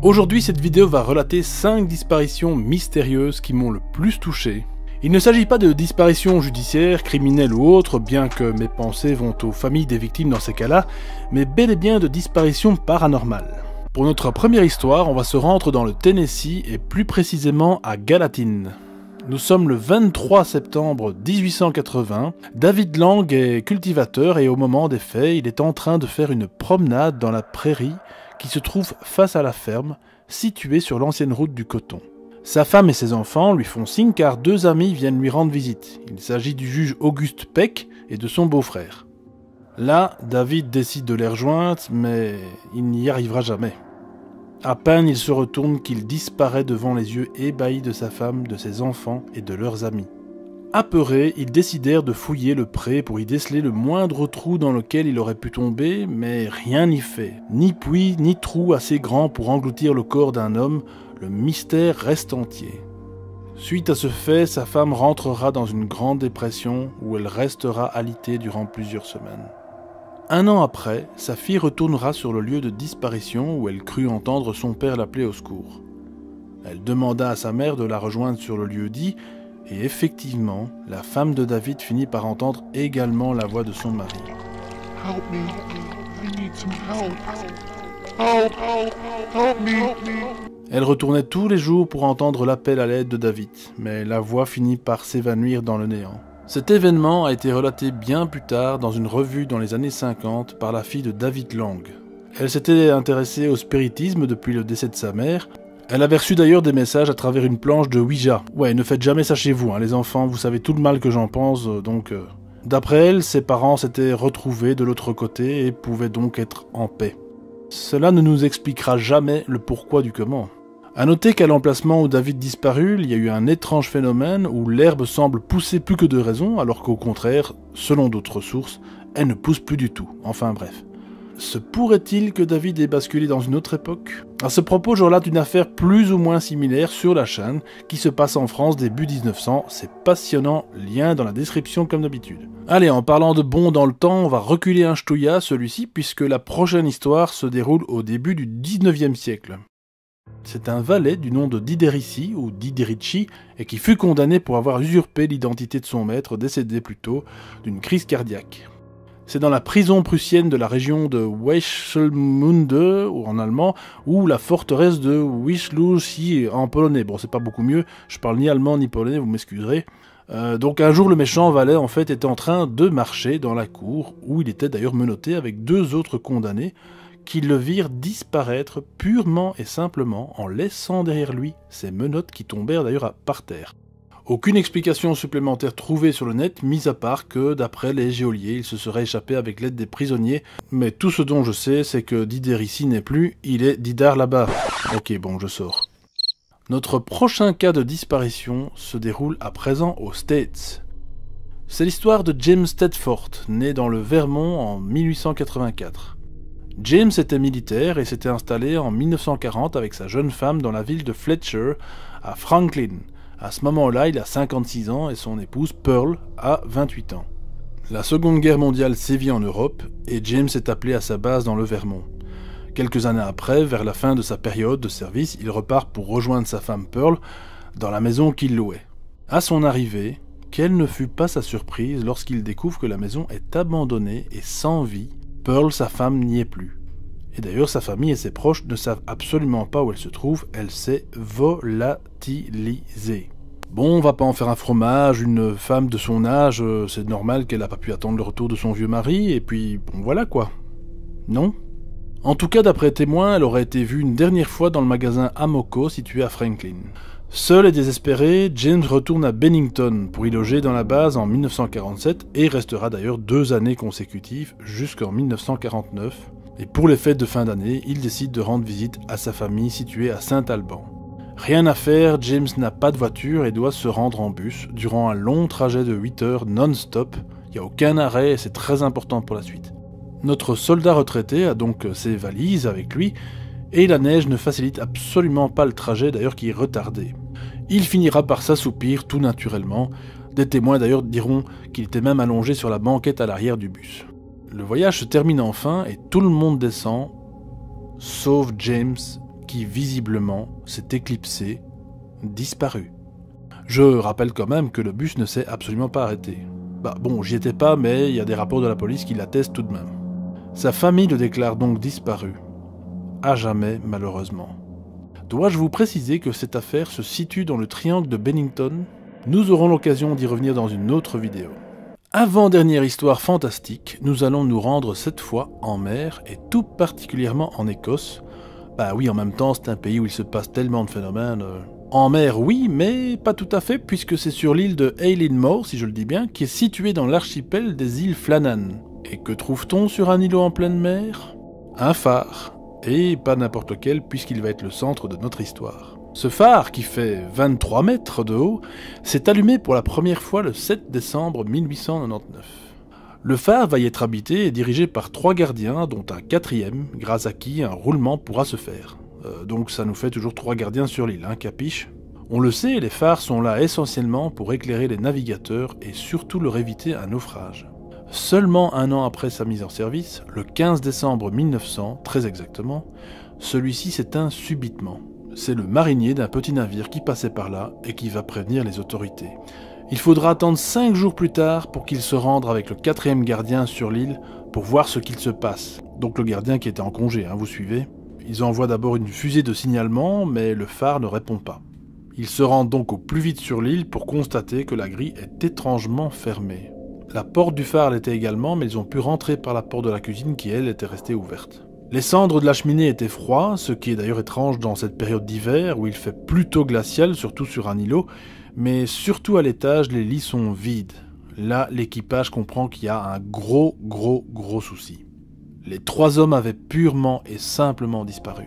Aujourd'hui, cette vidéo va relater 5 disparitions mystérieuses qui m'ont le plus touché. Il ne s'agit pas de disparitions judiciaires, criminelles ou autres, bien que mes pensées vont aux familles des victimes dans ces cas-là, mais bel et bien de disparitions paranormales. Pour notre première histoire, on va se rendre dans le Tennessee et plus précisément à Gallatin. Nous sommes le 23 septembre 1880, David Lang est cultivateur et au moment des faits, il est en train de faire une promenade dans la prairie qui se trouve face à la ferme, située sur l'ancienne route du coton. Sa femme et ses enfants lui font signe car 2 amis viennent lui rendre visite. Il s'agit du juge Auguste Peck et de son beau-frère. Là, David décide de les rejoindre, mais il n'y arrivera jamais. À peine il se retourne qu'il disparaît devant les yeux ébahis de sa femme, de ses enfants et de leurs amis. Apeurés, ils décidèrent de fouiller le pré pour y déceler le moindre trou dans lequel il aurait pu tomber, mais rien n'y fait. Ni puits, ni trou assez grand pour engloutir le corps d'un homme, le mystère reste entier. Suite à ce fait, sa femme rentrera dans une grande dépression où elle restera alitée durant plusieurs semaines. 1 an après, sa fille retournera sur le lieu de disparition où elle crut entendre son père l'appeler au secours. Elle demanda à sa mère de la rejoindre sur le lieu dit, et effectivement, la femme de David finit par entendre également la voix de son mari. Help me. I need some help. Help me. Elle retournait tous les jours pour entendre l'appel à l'aide de David, mais la voix finit par s'évanouir dans le néant. Cet événement a été relaté bien plus tard dans une revue dans les années 50 par la fille de David Lang. Elle s'était intéressée au spiritisme depuis le décès de sa mère. Elle avait reçu d'ailleurs des messages à travers une planche de Ouija. Ouais, ne faites jamais ça chez vous, les enfants, vous savez tout le mal que j'en pense, donc... D'après elle, ses parents s'étaient retrouvés de l'autre côté et pouvaient donc être en paix. Cela ne nous expliquera jamais le pourquoi du comment. A noter qu'à l'emplacement où David disparut, il y a eu un étrange phénomène où l'herbe semble pousser plus que de raison, alors qu'au contraire, selon d'autres sources, elle ne pousse plus du tout. Enfin bref. Se pourrait-il que David ait basculé dans une autre époque? À ce propos, je relate une affaire plus ou moins similaire sur la chaîne, qui se passe en France début 1900, c'est passionnant, lien dans la description comme d'habitude. Allez, en parlant de bond dans le temps, on va reculer un ch'touilla, celui-ci, puisque la prochaine histoire se déroule au début du 19e siècle. C'est un valet du nom de Diderici, ou Diderici, et qui fut condamné pour avoir usurpé l'identité de son maître, décédé plus tôt, d'une crise cardiaque. C'est dans la prison prussienne de la région de Weichelmunde, ou en allemand, ou la forteresse de Wischlusi en polonais. Bon, c'est pas beaucoup mieux, je parle ni allemand ni polonais, vous m'excuserez. Donc un jour, le méchant valet, en fait, était en train de marcher dans la cour, où il était d'ailleurs menotté avec 2 autres condamnés, qui le virent disparaître purement et simplement en laissant derrière lui ces menottes qui tombèrent d'ailleurs par terre. Aucune explication supplémentaire trouvée sur le net, mis à part que, d'après les geôliers, il se serait échappé avec l'aide des prisonniers, mais tout ce dont je sais, c'est que Dider ici n'est plus, il est Didar là-bas. Ok, bon, je sors. Notre prochain cas de disparition se déroule à présent aux States. C'est l'histoire de James Tedford, né dans le Vermont en 1884. James était militaire et s'était installé en 1940 avec sa jeune femme dans la ville de Fletcher, à Franklin. À ce moment-là, il a 56 ans et son épouse, Pearl, a 28 ans. La Seconde Guerre mondiale sévit en Europe et James est appelé à sa base dans le Vermont. Quelques années après, vers la fin de sa période de service, il repart pour rejoindre sa femme Pearl dans la maison qu'il louait. À son arrivée, quelle ne fut pas sa surprise lorsqu'il découvre que la maison est abandonnée et sans vie. Pearl, sa femme, n'y est plus. Et d'ailleurs, sa famille et ses proches ne savent absolument pas où elle se trouve, elle s'est volatilisée. Bon, on va pas en faire un fromage, une femme de son âge, c'est normal qu'elle n'a pas pu attendre le retour de son vieux mari, et puis, bon voilà quoi. Non? En tout cas, d'après témoins, elle aurait été vue une dernière fois dans le magasin Amoco situé à Franklin. Seul et désespéré, James retourne à Bennington pour y loger dans la base en 1947 et restera d'ailleurs 2 années consécutives jusqu'en 1949. Et pour les fêtes de fin d'année, il décide de rendre visite à sa famille située à Saint-Alban. Rien à faire, James n'a pas de voiture et doit se rendre en bus durant un long trajet de 8 heures non-stop. Il n'y a aucun arrêt et c'est très important pour la suite. Notre soldat retraité a donc ses valises avec lui et la neige ne facilite absolument pas le trajet d'ailleurs qui est retardé. Il finira par s'assoupir tout naturellement. Des témoins d'ailleurs diront qu'il était même allongé sur la banquette à l'arrière du bus. Le voyage se termine enfin et tout le monde descend, sauf James qui visiblement s'est éclipsé, disparu. Je rappelle quand même que le bus ne s'est absolument pas arrêté. Bah bon, j'y étais pas, mais il y a des rapports de la police qui l'attestent tout de même. Sa famille le déclare donc disparu. À jamais, malheureusement. Dois-je vous préciser que cette affaire se situe dans le triangle de Bennington? Nous aurons l'occasion d'y revenir dans une autre vidéo. Avant-dernière histoire fantastique, nous allons nous rendre cette fois en mer, et tout particulièrement en Écosse. Bah oui, en même temps, c'est un pays où il se passe tellement de phénomènes... En mer, oui, mais pas tout à fait, puisque c'est sur l'île de Eilean-Mor, si je le dis bien, qui est située dans l'archipel des îles Flannan. Et que trouve-t-on sur un îlot en pleine mer? Un phare. Et pas n'importe lequel, puisqu'il va être le centre de notre histoire. Ce phare, qui fait 23 mètres de haut, s'est allumé pour la première fois le 7 décembre 1899. Le phare va y être habité et dirigé par 3 gardiens, dont un 4e, grâce à qui un roulement pourra se faire. Donc ça nous fait toujours 3 gardiens sur l'île, hein, capiche? On le sait, les phares sont là essentiellement pour éclairer les navigateurs et surtout leur éviter un naufrage. Seulement un an après sa mise en service, le 15 décembre 1900, très exactement, celui-ci s'éteint subitement. C'est le marinier d'un petit navire qui passait par là et qui va prévenir les autorités. Il faudra attendre 5 jours plus tard pour qu'il se rende avec le 4e gardien sur l'île pour voir ce qu'il se passe. Donc le gardien qui était en congé, hein, vous suivez? Ils envoient d'abord une fusée de signalement, mais le phare ne répond pas. Ils se rendent donc au plus vite sur l'île pour constater que la grille est étrangement fermée. La porte du phare l'était également, mais ils ont pu rentrer par la porte de la cuisine qui, elle, était restée ouverte. Les cendres de la cheminée étaient froides, ce qui est d'ailleurs étrange dans cette période d'hiver où il fait plutôt glacial, surtout sur un îlot, mais surtout à l'étage, les lits sont vides. Là, l'équipage comprend qu'il y a un gros souci. Les 3 hommes avaient purement et simplement disparu.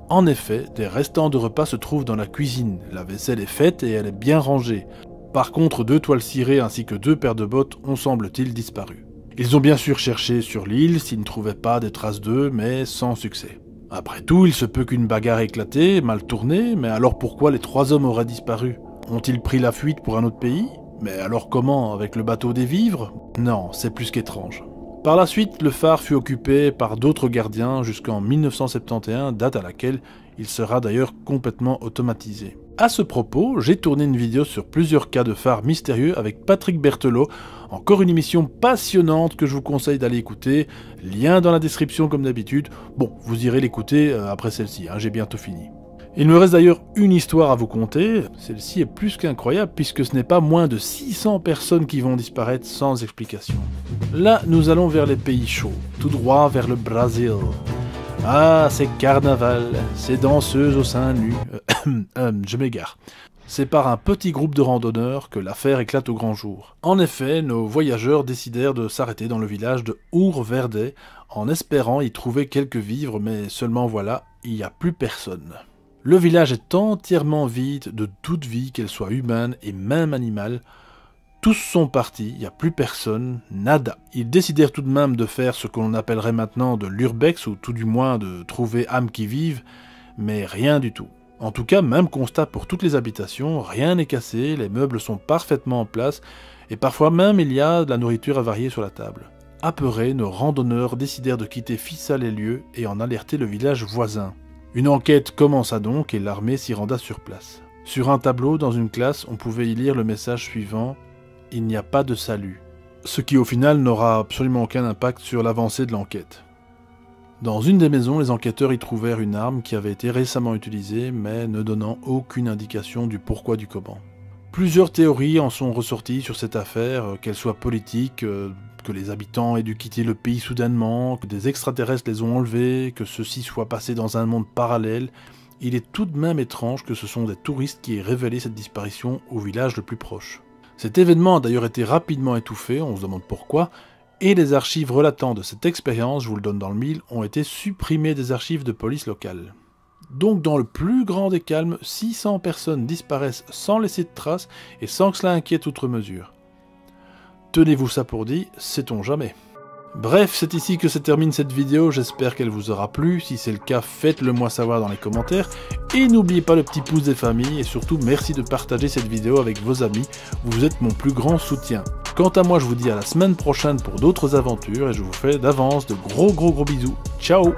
En effet, des restants de repas se trouvent dans la cuisine, la vaisselle est faite et elle est bien rangée. Par contre, 2 toiles cirées ainsi que 2 paires de bottes ont semble-t-il disparu. Ils ont bien sûr cherché sur l'île s'ils ne trouvaient pas des traces d'eux, mais sans succès. Après tout, il se peut qu'une bagarre éclatée, mal tournée, mais alors pourquoi les 3 hommes auraient disparu? Ont-ils pris la fuite pour un autre pays? Mais alors comment? Avec le bateau des vivres? Non, c'est plus qu'étrange. Par la suite, le phare fut occupé par d'autres gardiens jusqu'en 1971, date à laquelle il sera d'ailleurs complètement automatisé. À ce propos, j'ai tourné une vidéo sur plusieurs cas de phares mystérieux avec Patrick Berthelot, encore une émission passionnante que je vous conseille d'aller écouter, lien dans la description comme d'habitude. Bon, vous irez l'écouter après celle-ci, hein, j'ai bientôt fini. Il me reste d'ailleurs une histoire à vous conter, celle-ci est plus qu'incroyable puisque ce n'est pas moins de 600 personnes qui vont disparaître sans explication. Là, nous allons vers les pays chauds, tout droit vers le Brésil. Ah, c'est carnaval, c'est danseuse au sein nu. Je m'égare. C'est par un petit groupe de randonneurs que l'affaire éclate au grand jour. En effet, nos voyageurs décidèrent de s'arrêter dans le village de Ourverdet en espérant y trouver quelques vivres, mais seulement voilà, il n'y a plus personne. Le village est entièrement vide de toute vie, qu'elle soit humaine et même animale. Tous sont partis, il n'y a plus personne, nada. Ils décidèrent tout de même de faire ce qu'on appellerait maintenant de l'urbex, ou tout du moins de trouver âmes qui vivent, mais rien du tout. En tout cas, même constat pour toutes les habitations, rien n'est cassé, les meubles sont parfaitement en place, et parfois même il y a de la nourriture avariée sur la table. Apeurés, nos randonneurs décidèrent de quitter Fissa les lieux et en alerter le village voisin. Une enquête commença donc et l'armée s'y renda sur place. Sur un tableau dans une classe, on pouvait y lire le message suivant « Il n'y a pas de salut », ce qui au final n'aura absolument aucun impact sur l'avancée de l'enquête. Dans une des maisons, les enquêteurs y trouvèrent une arme qui avait été récemment utilisée, mais ne donnant aucune indication du pourquoi du comment. Plusieurs théories en sont ressorties sur cette affaire, qu'elle soit politique, que les habitants aient dû quitter le pays soudainement, que des extraterrestres les ont enlevés, que ceux-ci soient passés dans un monde parallèle. Il est tout de même étrange que ce sont des touristes qui aient révélé cette disparition au village le plus proche. Cet événement a d'ailleurs été rapidement étouffé, on se demande pourquoi, et les archives relatant de cette expérience, je vous le donne dans le mille, ont été supprimées des archives de police locales. Donc dans le plus grand des calmes, 600 personnes disparaissent sans laisser de traces et sans que cela inquiète outre mesure. Tenez-vous ça pour dit, sait-on jamais. Bref, c'est ici que se termine cette vidéo, j'espère qu'elle vous aura plu, si c'est le cas, faites-le moi savoir dans les commentaires, et n'oubliez pas le petit pouce des familles, et surtout merci de partager cette vidéo avec vos amis, vous êtes mon plus grand soutien. Quant à moi, je vous dis à la semaine prochaine pour d'autres aventures, et je vous fais d'avance de gros bisous, ciao!